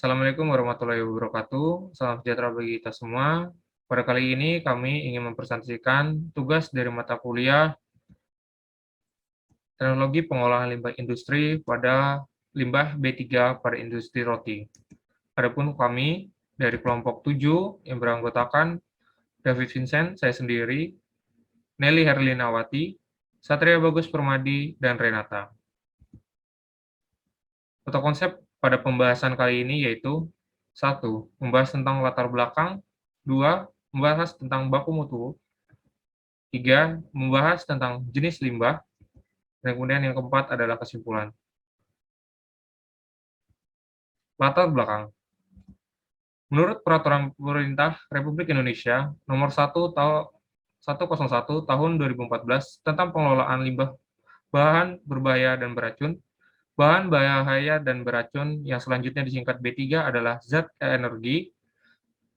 Assalamualaikum warahmatullahi wabarakatuh. Salam sejahtera bagi kita semua. Pada kali ini kami ingin mempresentasikan tugas dari mata kuliah Teknologi Pengolahan Limbah Industri pada limbah B3 pada industri roti. Adapun kami dari kelompok 7 yang beranggotakan David Vincent, saya sendiri, Nelly Herlinawati, Satria Bagus Permadi, dan Renata. Atau konsep pada pembahasan kali ini yaitu 1. Membahas tentang latar belakang. 2. Membahas tentang baku mutu. 3. Membahas tentang jenis limbah. Dan kemudian yang keempat adalah kesimpulan. Latar belakang. Menurut Peraturan Pemerintah Republik Indonesia Nomor 101 Tahun 2014 tentang pengelolaan limbah bahan berbahaya dan beracun, bahan bahaya dan beracun yang selanjutnya disingkat B3 adalah zat energi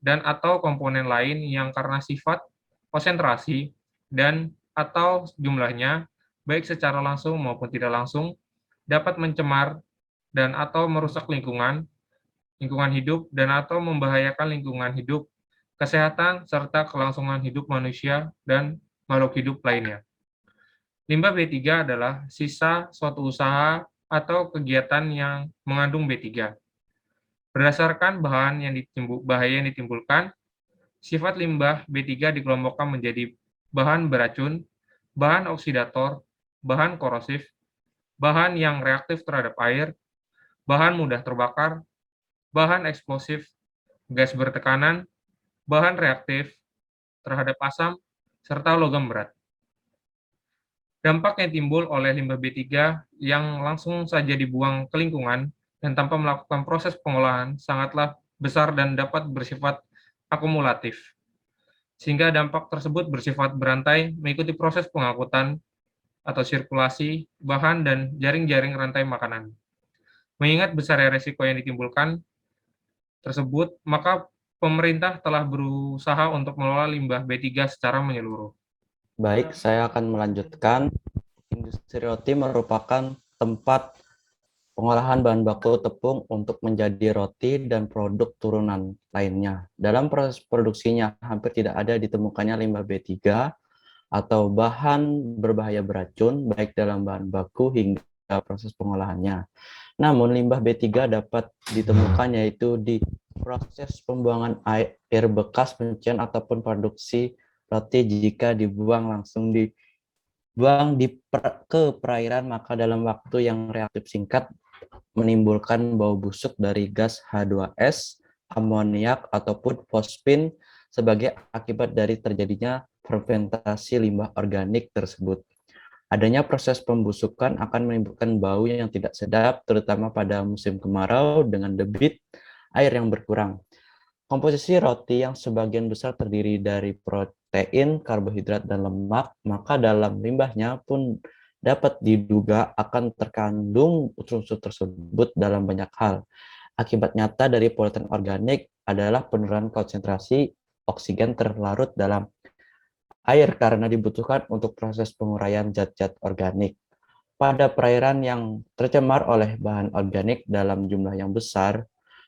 dan atau komponen lain yang karena sifat, konsentrasi, dan atau jumlahnya, baik secara langsung maupun tidak langsung, dapat mencemar dan atau merusak lingkungan hidup, dan atau membahayakan lingkungan hidup, kesehatan, serta kelangsungan hidup manusia dan makhluk hidup lainnya. Limbah B3 adalah sisa suatu usaha atau kegiatan yang mengandung B3. Berdasarkan bahaya yang ditimbulkan, sifat limbah B3 dikelompokkan menjadi bahan beracun, bahan oksidator, bahan korosif, bahan yang reaktif terhadap air, bahan mudah terbakar, bahan eksplosif, gas bertekanan, bahan reaktif terhadap asam, serta logam berat. Dampak yang timbul oleh limbah B3 yang langsung saja dibuang ke lingkungan dan tanpa melakukan proses pengolahan sangatlah besar dan dapat bersifat akumulatif, sehingga dampak tersebut bersifat berantai mengikuti proses pengangkutan atau sirkulasi bahan dan jaring-jaring rantai makanan. Mengingat besarnya resiko yang ditimbulkan tersebut, maka pemerintah telah berusaha untuk mengelola limbah B3 secara menyeluruh. Baik, saya akan melanjutkan. Industri roti merupakan tempat pengolahan bahan baku tepung untuk menjadi roti dan produk turunan lainnya. Dalam proses produksinya, hampir tidak ada ditemukannya limbah B3 atau bahan berbahaya beracun, baik dalam bahan baku hingga proses pengolahannya. Namun, limbah B3 dapat ditemukan yaitu di proses pembuangan air bekas pencucian ataupun produksi roti. Jika dibuang langsung ke perairan, maka dalam waktu yang relatif singkat menimbulkan bau busuk dari gas H2S, amoniak, ataupun fosfin sebagai akibat dari terjadinya fermentasi limbah organik tersebut. Adanya proses pembusukan akan menimbulkan bau yang tidak sedap, terutama pada musim kemarau dengan debit air yang berkurang. Komposisi roti yang sebagian besar terdiri dari protein, karbohidrat, dan lemak, maka dalam limbahnya pun dapat diduga akan terkandung unsur-unsur tersebut dalam banyak hal. Akibat nyata dari polutan organik adalah penurunan konsentrasi oksigen terlarut dalam air karena dibutuhkan untuk proses penguraian zat-zat organik. Pada perairan yang tercemar oleh bahan organik dalam jumlah yang besar,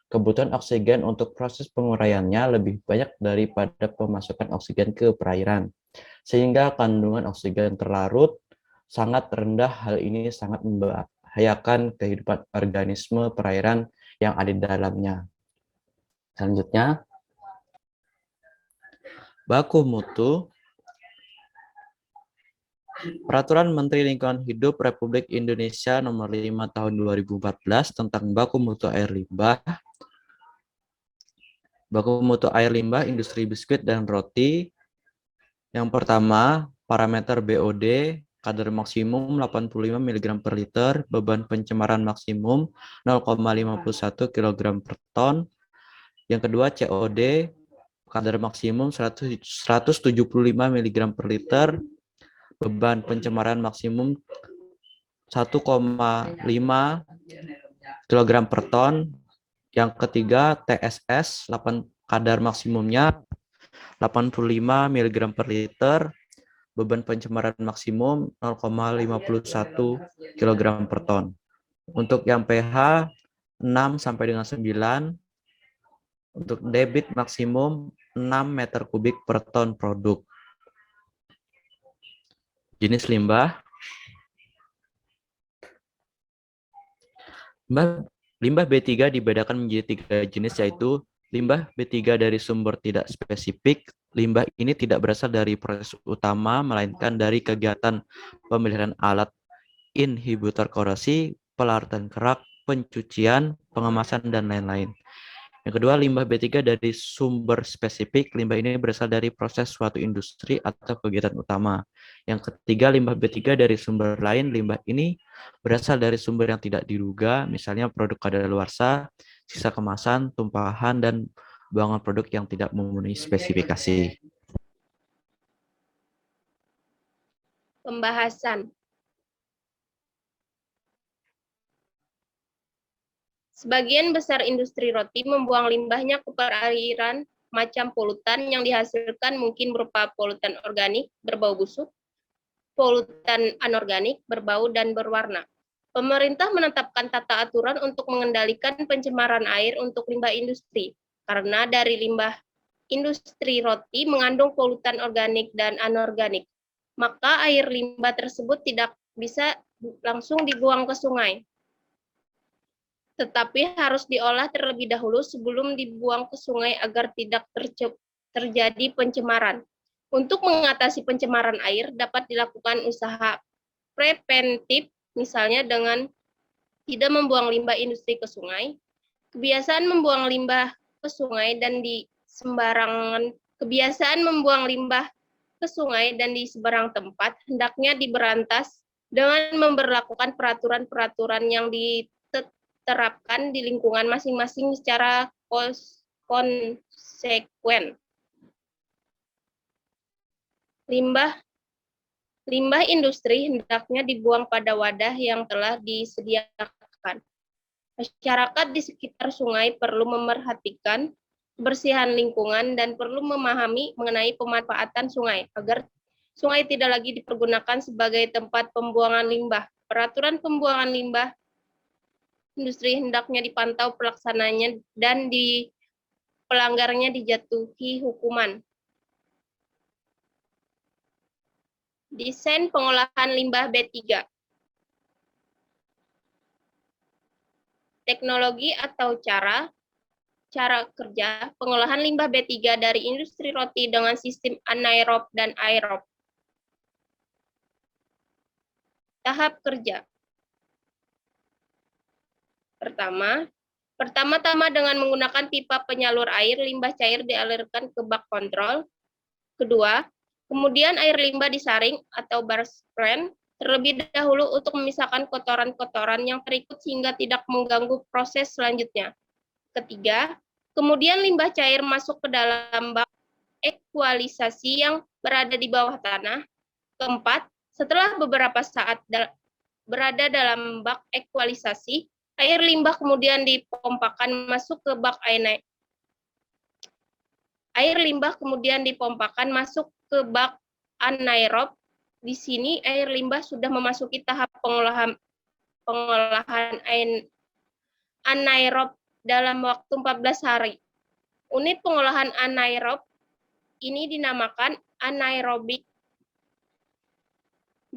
kebutuhan oksigen untuk proses penguraiannya lebih banyak daripada pemasukan oksigen ke perairan, sehingga kandungan oksigen terlarut sangat rendah. Hal ini sangat membahayakan kehidupan organisme perairan yang ada di dalamnya. Selanjutnya, baku mutu. Peraturan Menteri Lingkungan Hidup Republik Indonesia Nomor 5 Tahun 2014 tentang baku mutu air limbah. Baku mutu air limbah industri biskuit dan roti. Yang pertama, parameter BOD, kadar maksimum 85 mg per liter, beban pencemaran maksimum 0,51 kg per ton. Yang kedua, COD, kadar maksimum 175 mg per liter, beban pencemaran maksimum 1,5 kg per ton. Yang ketiga, TSS, kadar maksimumnya 85 mg per liter, beban pencemaran maksimum 0,51 kg per ton. Untuk yang pH 6 sampai dengan 9, Untuk debit maksimum 6 meter kubik per ton produk. Jenis limbah. Limbah B3 dibedakan menjadi 3 jenis, yaitu limbah B3 dari sumber tidak spesifik. Limbah ini tidak berasal dari proses utama, melainkan dari kegiatan pemeliharaan alat, inhibitor korosi, pelarutan kerak, pencucian, pengemasan, dan lain-lain. Yang kedua, limbah B3 dari sumber spesifik. Limbah ini berasal dari proses suatu industri atau kegiatan utama. Yang ketiga, limbah B3 dari sumber lain. Limbah ini berasal dari sumber yang tidak diduga, misalnya produk kadaluarsa, sisa kemasan, tumpahan, dan buangan produk yang tidak memenuhi spesifikasi. Pembahasan. Sebagian besar industri roti membuang limbahnya ke perairan. Macam polutan yang dihasilkan mungkin berupa polutan organik berbau busuk, polutan anorganik berbau dan berwarna. Pemerintah menetapkan tata aturan untuk mengendalikan pencemaran air untuk limbah industri, karena dari limbah industri roti mengandung polutan organik dan anorganik. Maka air limbah tersebut tidak bisa langsung dibuang ke sungai, tetapi harus diolah terlebih dahulu sebelum dibuang ke sungai agar tidak terjadi pencemaran. Untuk mengatasi pencemaran air dapat dilakukan usaha preventif, misalnya dengan tidak membuang limbah industri ke sungai. Kebiasaan membuang limbah ke sungai dan di sembarangan sembarang tempat hendaknya diberantas dengan memberlakukan peraturan-peraturan yang diterapkan di lingkungan masing-masing secara konsekuen. Limbah industri hendaknya dibuang pada wadah yang telah disediakan. Masyarakat di sekitar sungai perlu memerhatikan kebersihan lingkungan dan perlu memahami mengenai pemanfaatan sungai agar sungai tidak lagi dipergunakan sebagai tempat pembuangan limbah. Peraturan pembuangan limbah industri hendaknya dipantau pelaksananya dan pelanggarnya dijatuhi hukuman. Desain pengolahan limbah B3. Teknologi atau cara kerja pengolahan limbah B3 dari industri roti dengan sistem anaerob dan aerob. Tahap kerja. Pertama-tama dengan menggunakan pipa penyalur air, limbah cair dialirkan ke bak kontrol. Kedua, kemudian air limbah disaring atau bar screen terlebih dahulu untuk memisahkan kotoran-kotoran yang terikut sehingga tidak mengganggu proses selanjutnya. Ketiga, kemudian limbah cair masuk ke dalam bak ekualisasi yang berada di bawah tanah. Keempat, setelah beberapa saat berada dalam bak ekualisasi, air limbah kemudian dipompakan masuk ke bak anaerob. Di sini air limbah sudah memasuki tahap pengolahan anaerob dalam waktu 14 hari. Unit pengolahan anaerob ini dinamakan anaerobic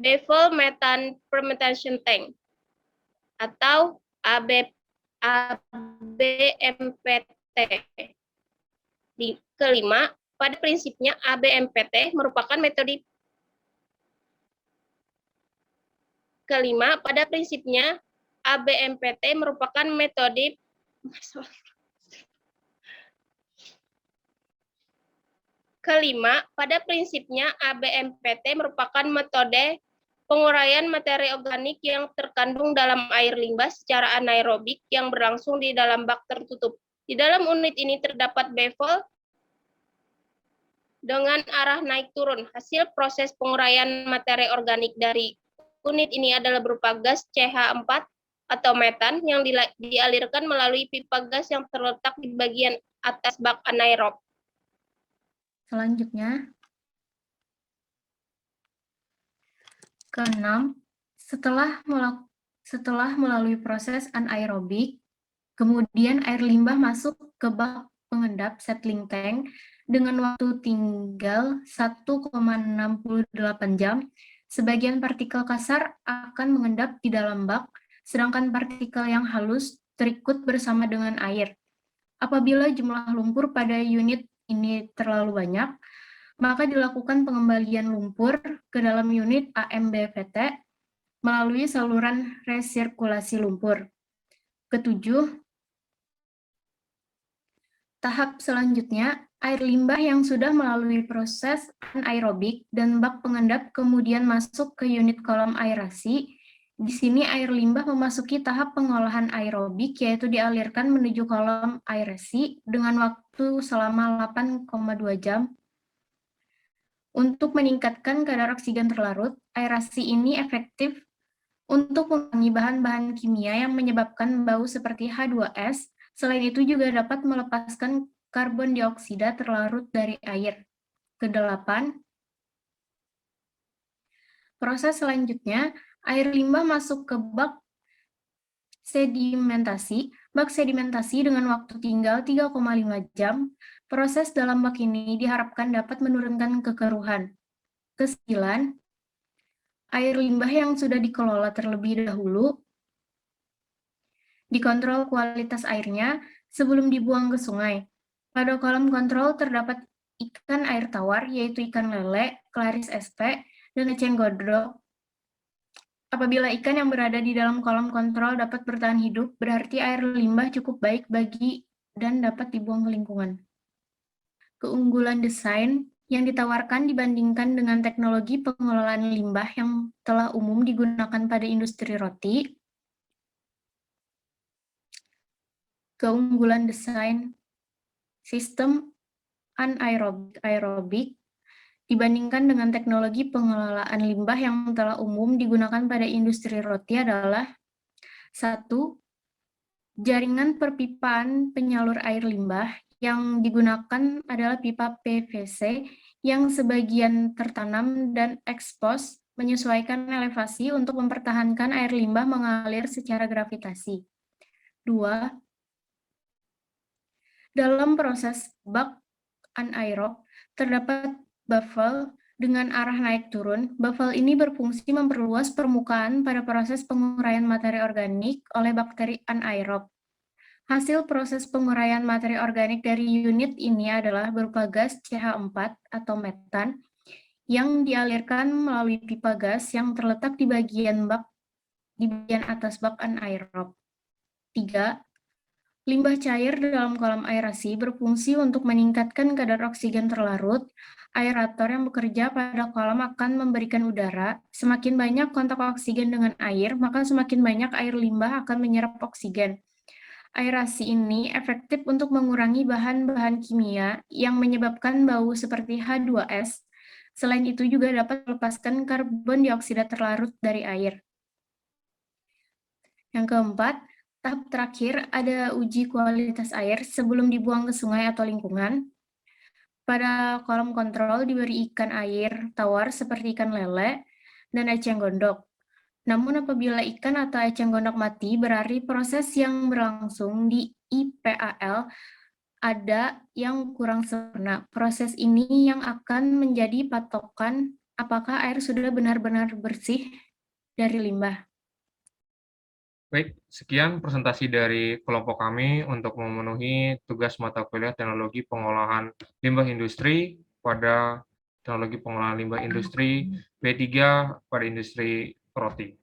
Bevel Methane Fermentation Tank atau ABMPT. Kelima, pada prinsipnya ABMPT merupakan metode penguraian materi organik yang terkandung dalam air limbah secara anaerobik yang berlangsung di dalam bak tertutup. Di dalam unit ini terdapat bevel dengan arah naik turun. Hasil proses penguraian materi organik dari unit ini adalah berupa gas CH4 atau metan yang dialirkan melalui pipa gas yang terletak di bagian atas bak anaerob. Selanjutnya, keenam, setelah melalui proses anaerobik, kemudian air limbah masuk ke bak pengendap settling tank dengan waktu tinggal 1,68 jam. Sebagian partikel kasar akan mengendap di dalam bak, sedangkan partikel yang halus terikut bersama dengan air. Apabila jumlah lumpur pada unit ini terlalu banyak, maka dilakukan pengembalian lumpur ke dalam unit AMBVT melalui saluran resirkulasi lumpur. Ketujuh, tahap selanjutnya, air limbah yang sudah melalui proses anaerobik dan bak pengendap kemudian masuk ke unit kolam aerasi. Di sini air limbah memasuki tahap pengolahan aerobik, yaitu dialirkan menuju kolam aerasi dengan waktu selama 8,2 jam. Untuk meningkatkan kadar oksigen terlarut, aerasi ini efektif untuk mengurangi bahan-bahan kimia yang menyebabkan bau seperti H2S. Selain itu juga dapat melepaskan karbon dioksida terlarut dari air. Kedelapan, proses selanjutnya, air limbah masuk ke bak sedimentasi. Bak sedimentasi dengan waktu tinggal 3,5 jam. Proses dalam bak ini diharapkan dapat menurunkan kekeruhan. Kesembilan, air limbah yang sudah dikelola terlebih dahulu dikontrol kualitas airnya sebelum dibuang ke sungai. Pada kolom kontrol terdapat ikan air tawar, yaitu ikan lele, Claris sp, dan eceng gondok. Apabila ikan yang berada di dalam kolom kontrol dapat bertahan hidup, berarti air limbah cukup baik bagi dan dapat dibuang ke lingkungan. Keunggulan desain yang ditawarkan dibandingkan dengan teknologi pengelolaan limbah yang telah umum digunakan pada industri roti. Keunggulan desain sistem anaerobik dibandingkan dengan teknologi pengelolaan limbah yang telah umum digunakan pada industri roti adalah: 1. Jaringan perpipaan penyalur air limbah yang digunakan adalah pipa PVC yang sebagian tertanam dan ekspos menyesuaikan elevasi untuk mempertahankan air limbah mengalir secara gravitasi. 2. Dalam proses bak anaerob, terdapat baffle dengan arah naik turun. Baffle ini berfungsi memperluas permukaan pada proses penguraian materi organik oleh bakteri anaerob. Hasil proses penguraian materi organik dari unit ini adalah berupa gas CH4 atau metan yang dialirkan melalui pipa gas yang terletak di bagian atas bak anaerob. 3. Limbah cair dalam kolam aerasi berfungsi untuk meningkatkan kadar oksigen terlarut. Aerator yang bekerja pada kolam akan memberikan udara. Semakin banyak kontak oksigen dengan air, maka semakin banyak air limbah akan menyerap oksigen. Aerasi ini efektif untuk mengurangi bahan-bahan kimia yang menyebabkan bau seperti H2S. Selain itu juga dapat melepaskan karbon dioksida terlarut dari air. Yang keempat, tahap terakhir ada uji kualitas air sebelum dibuang ke sungai atau lingkungan. Pada kolom kontrol diberi ikan air tawar seperti ikan lele dan eceng gondok. Namun apabila ikan atau eceng gondok mati, berarti proses yang berlangsung di IPAL ada yang kurang sempurna. Proses ini yang akan menjadi patokan apakah air sudah benar-benar bersih dari limbah. Baik, sekian presentasi dari kelompok kami untuk memenuhi tugas mata kuliah teknologi pengolahan limbah industri pada teknologi pengolahan limbah industri B3 pada industri roti.